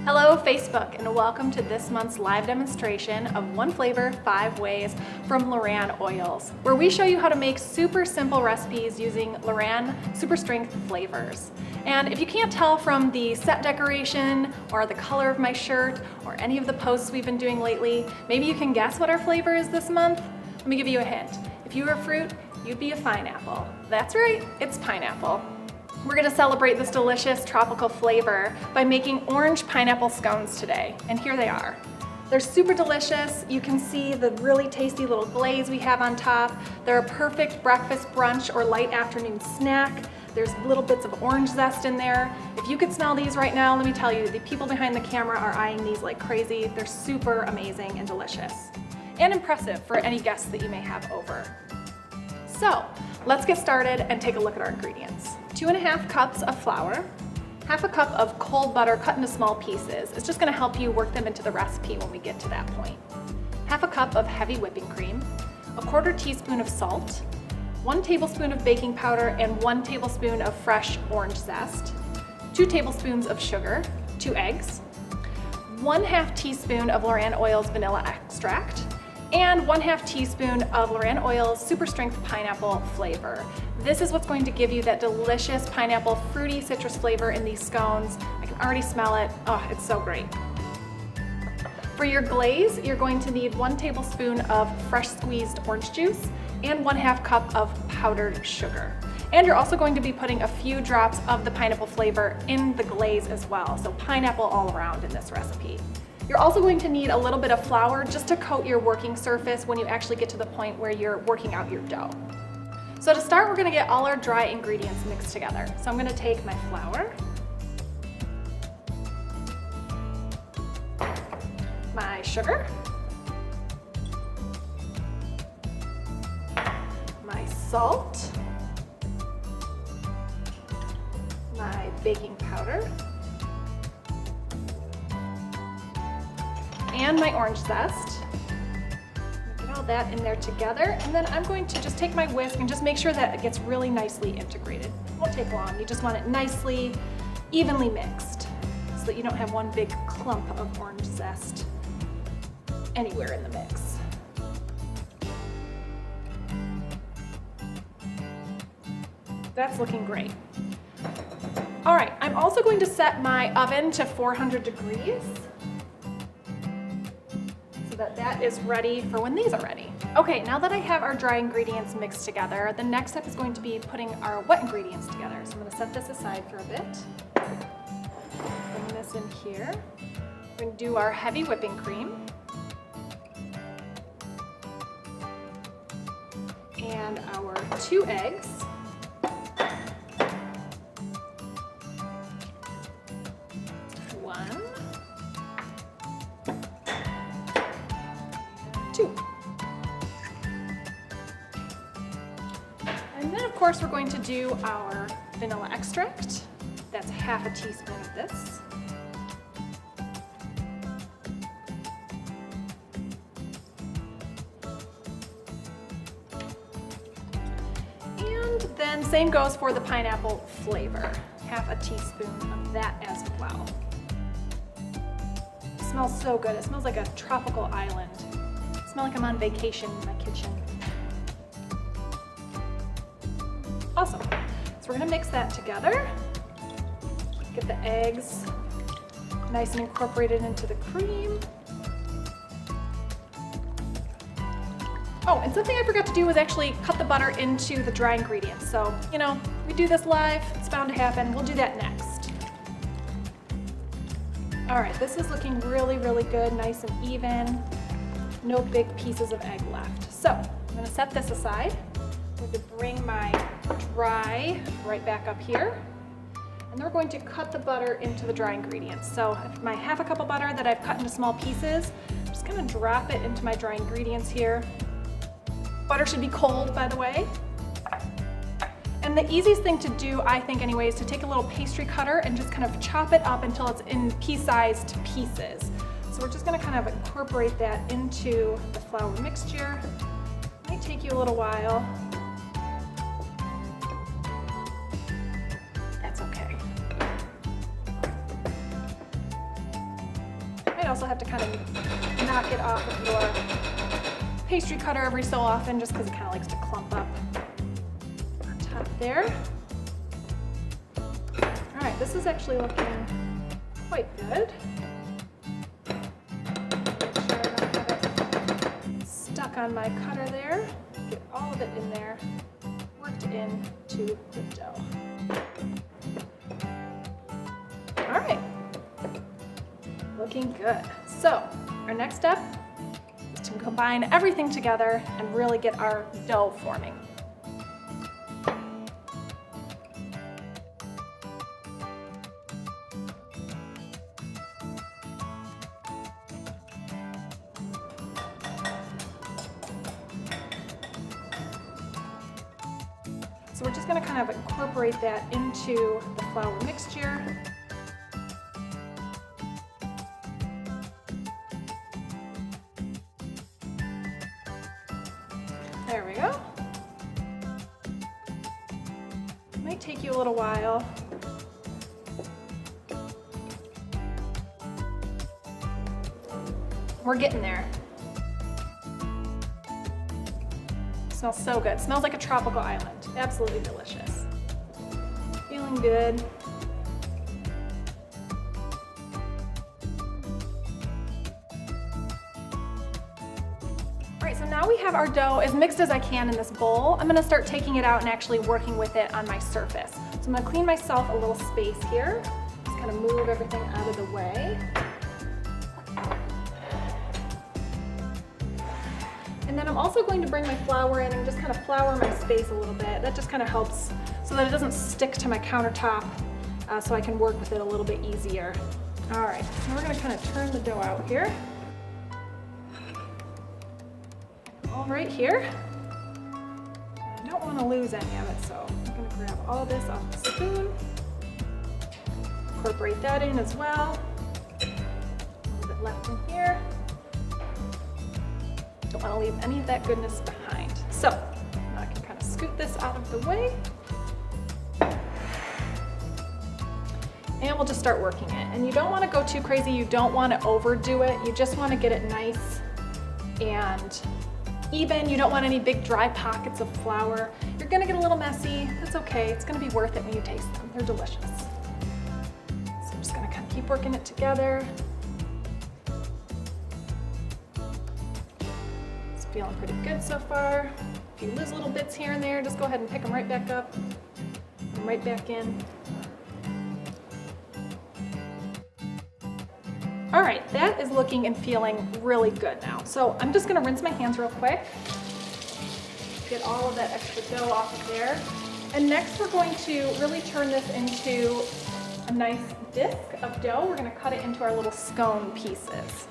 Hello Facebook, and welcome to this month's live demonstration of One Flavor 5 Ways from LorAnn oils, where we show you how to make super simple recipes using LorAnn super strength flavors. And if you can't tell from the set decoration or the color of my shirt or any of the posts we've been doing lately, maybe you can guess what our flavor is this month? Let me give you a hint. If you were a fruit, you'd be a pineapple. That's right, it's pineapple. We're going to celebrate this delicious tropical flavor by making orange pineapple scones today, and here they are. They're super delicious. You can see the really tasty little glaze we have on top. They're a perfect breakfast, brunch, or light afternoon snack. There's little bits of orange zest in there. If you could smell these right now, let me tell you, the people behind the camera are eyeing these like crazy. They're super amazing and delicious, and impressive for any guests that you may have over. So let's get started and take a look at our ingredients. 2½ cups of flour, half a cup of cold butter cut into small pieces. It's just going to help you work them into the recipe when we get to that point. Half a cup of heavy whipping cream, a 1/4 teaspoon of salt, 1 tablespoon of baking powder, and 1 tablespoon of fresh orange zest, 2 tablespoons of sugar, 2 eggs, 1/2 teaspoon of LorAnn Oil's vanilla extract, and 1/2 teaspoon of LorAnn Oil's super strength pineapple flavor. This is what's going to give you that delicious pineapple fruity citrus flavor in these scones. I can already smell it. Oh, it's so great. For your glaze, you're going to need 1 tablespoon of fresh squeezed orange juice and 1/2 cup of powdered sugar. And you're also going to be putting a few drops of the pineapple flavor in the glaze as well. So pineapple all around in this recipe. You're also going to need a little bit of flour just to coat your working surface when you actually get to the point where you're working out your dough. So to start, we're going to get all our dry ingredients mixed together. So I'm going to take my flour, my sugar, my salt, my baking powder, and my orange zest. Get all that in there together, and then I'm going to just take my whisk and just make sure that it gets really nicely integrated. It won't take long. You just want it nicely, evenly mixed so that you don't have one big clump of orange zest anywhere in the mix. That's looking great. All right, I'm also going to set my oven to 400 degrees. That is ready for when these are ready. Okay, now that I have our dry ingredients mixed together, the next step is going to be putting our wet ingredients together. So I'm going to set this aside for a bit. Bring this in here. We're going to do our heavy whipping cream. And our 2 eggs. And then of course we're going to do our vanilla extract. That's 1/2 teaspoon of this. And then same goes for the pineapple flavor. 1/2 teaspoon of that as well. It smells so good. It smells like a tropical island. I smell like I'm on vacation in my kitchen. Awesome. So we're gonna mix that together. Get the eggs nice and incorporated into the cream. Oh, and something I forgot to do was actually cut the butter into the dry ingredients. So, you know, we do this live, it's bound to happen. We'll do that next. All right, this is looking really, really good, nice and even. No big pieces of egg left. So I'm gonna set this aside. I'm going to bring my dry right back up here. And then we're going to cut the butter into the dry ingredients. So my 1/2 cup of butter that I've cut into small pieces, I'm just gonna drop it into my dry ingredients here. Butter should be cold, by the way. And the easiest thing to do, I think anyway, is to take a little pastry cutter and just kind of chop it up until it's in pea-sized pieces. So we're just gonna kind of incorporate that into the flour mixture. It might take you a little while. might also have to kind of knock it off of your pastry cutter every so often just because it kind of likes to clump up on top there. All right, this is actually looking quite good. Make sure I don't have it stuck on my cutter there. Get all of it in there, worked into the dough. All right, looking good. So our next step is to combine everything together and really get our dough forming. So we're just going to kind of incorporate that into the flour mixture. There we go. Might take you a little while. We're getting there. Smells so good. Smells like a tropical island. Absolutely delicious. Feeling good. All right, so now we have our dough as mixed as I can in this bowl. I'm gonna start taking it out and actually working with it on my surface. So I'm gonna clean myself a little space here. Just kind of move everything out of the way. And then I'm also going to bring my flour in and just kind of flour my space a little bit. That just kind of helps so that it doesn't stick to my countertop, so I can work with it a little bit easier. All right, so we're gonna kind of turn the dough out here. All right here. I don't want to lose any of it, so I'm gonna grab all this off the spoon. Incorporate that in as well. A little bit left in here. Don't want to leave any of that goodness behind. So now I can kind of scoot this out of the way. And we'll just start working it. And you don't want to go too crazy. You don't want to overdo it. You just want to get it nice and even. You don't want any big dry pockets of flour. You're going to get a little messy. That's okay. It's going to be worth it when you taste them. They're delicious. So I'm just going to kind of keep working it together. Feeling pretty good so far. If you lose little bits here and there, just go ahead and pick them right back up and right back in. All right, that is looking and feeling really good now. So I'm just gonna rinse my hands real quick, get all of that extra dough off of there. And next we're going to really turn this into a nice disc of dough. We're gonna cut it into our little scone pieces.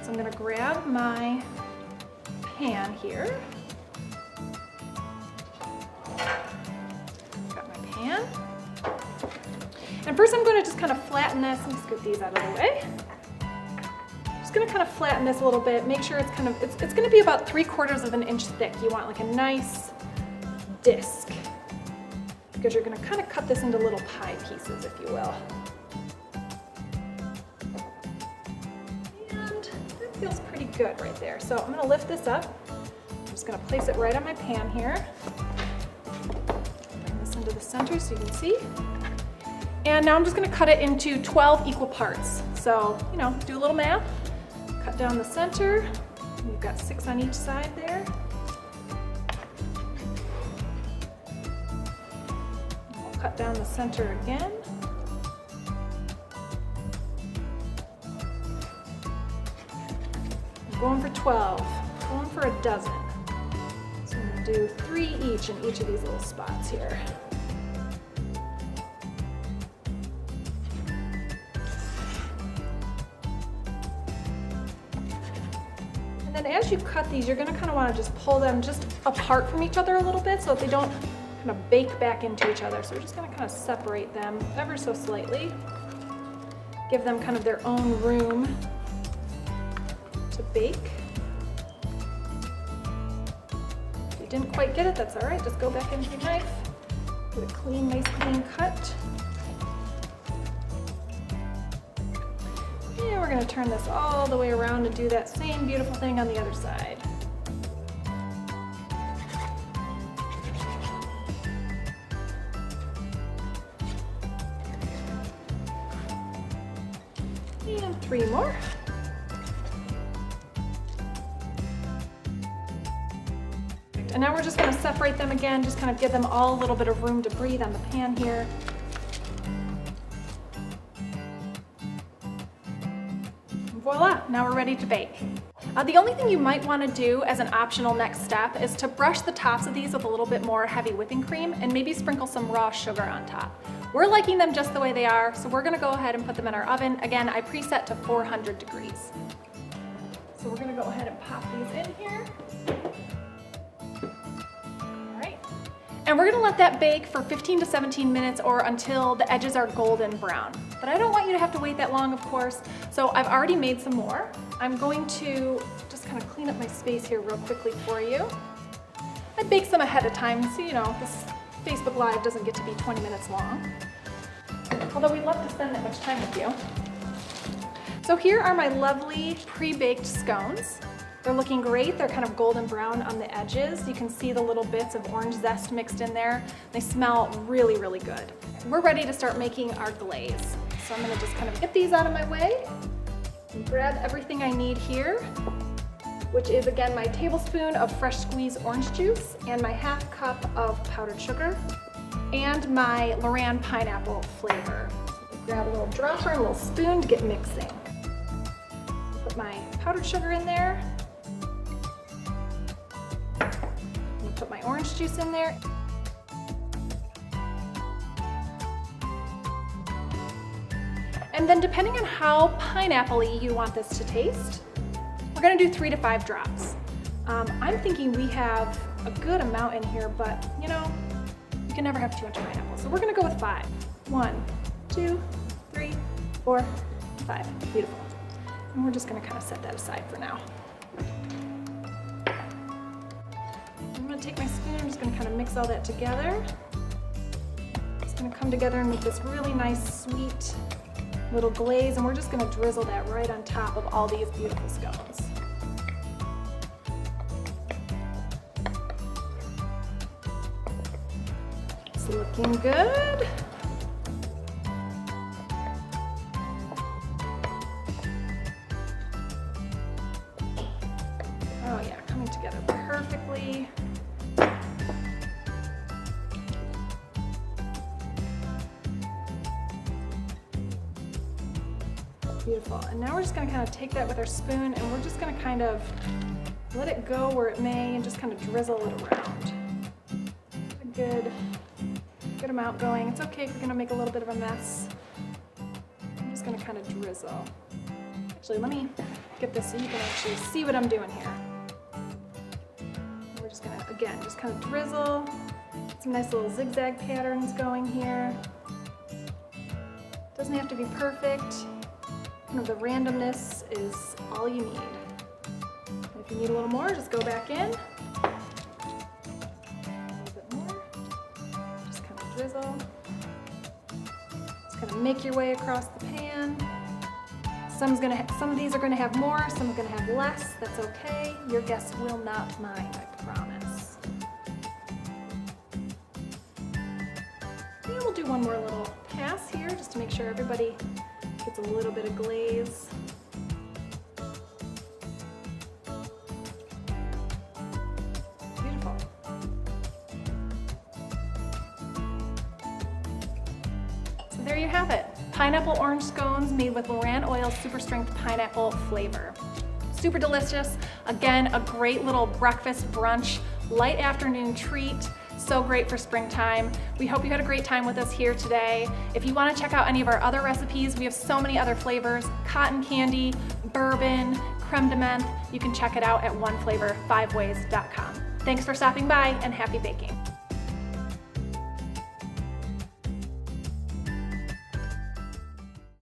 So I'm gonna grab my pan here. Got my pan. And first I'm going to just kind of flatten this. Let me scoot these out of the way. Just going to kind of flatten this a little bit. Make sure it's kind of, it's going to be about 3/4 of an inch thick. You want like a nice disc because you're going to kind of cut this into little pie pieces, if you will. Feels pretty good right there. So I'm gonna lift this up. I'm just gonna place it right on my pan here. Bring this into the center so you can see. And now I'm just gonna cut it into 12 equal parts. So, you know, do a little math. Cut down the center. You've got 6 on each side there. We'll cut down the center again. Going for 12, going for a dozen. So I'm gonna do 3 each in each of these little spots here. And then as you cut these, you're gonna kind of want to just pull them just apart from each other a little bit so that they don't kind of bake back into each other. So we're just gonna kind of separate them ever so slightly. Give them kind of their own room to bake. If you didn't quite get it, that's all right. Just go back in with your knife. Get a clean, nice clean cut. And we're gonna turn this all the way around and do that same beautiful thing on the other side. And 3 more. And now we're just gonna separate them again, just kind of give them all a little bit of room to breathe on the pan here. Voila, now we're ready to bake. The only thing you might want to do as an optional next step is to brush the tops of these with a little bit more heavy whipping cream and maybe sprinkle some raw sugar on top. We're liking them just the way they are, so we're going to go ahead and put them in our oven. Again, I preset to 400 degrees. So we're going to go ahead and pop these in here. All right. And we're going to let that bake for 15 to 17 minutes or until the edges are golden brown. But I don't want you to have to wait that long, of course. So I've already made some more. I'm going to just kind of clean up my space here real quickly for you. I baked some ahead of time, so you know, this Facebook Live doesn't get to be 20 minutes long. Although we'd love to spend that much time with you. So here are my lovely pre-baked scones. They're looking great. They're kind of golden brown on the edges. You can see the little bits of orange zest mixed in there. They smell really, really good. We're ready to start making our glaze. So I'm gonna just kind of get these out of my way and grab everything I need here, which is again my tablespoon of fresh squeezed orange juice and my ½ cup of powdered sugar and my LorAnn pineapple flavor. So grab a little dropper and a little spoon to get mixing. Put my powdered sugar in there. Put my orange juice in there. And then depending on how pineapple-y you want this to taste, we're gonna do 3 to 5 drops. I'm thinking we have a good amount in here, but you know, you can never have too much pineapple. So we're gonna go with 5. 1, 2, 3, 4, 5. Beautiful. And we're just gonna kind of set that aside for now. I'm gonna take my spoon, I'm just gonna kind of mix all that together. It's gonna come together and make this really nice, sweet little glaze, and we're just gonna drizzle that right on top of all these beautiful scones. It's looking good. Oh yeah, coming together perfectly. Beautiful. And now we're just going to kind of take that with our spoon and we're just going to kind of let it go where it may and just kind of drizzle it around. A good amount going. It's okay if you're going to make a little bit of a mess. I'm just going to kind of drizzle. Actually, let me get this so you can actually see what I'm doing here. We're just going to, again, just kind of drizzle. Some nice little zigzag patterns going here. Doesn't have to be perfect. The randomness is all you need. And if you need a little more, just go back in. A little bit more. Just kind of drizzle. Just kind of make your way across the pan. Some of these are going to have more, some are going to have less. That's okay. Your guests will not mind, I promise. And we'll do one more little pass here just to make sure everybody gets a little bit of glaze. Beautiful. So there you have it. Pineapple orange scones made with LorAnn Oil Super Strength Pineapple flavor. Super delicious. Again, a great little breakfast, brunch, light afternoon treat. So great for springtime. We hope you had a great time with us here today. If you want to check out any of our other recipes, we have so many other flavors: cotton candy, bourbon, creme de menthe. You can check it out at oneflavor5ways.com. Thanks for stopping by and happy baking.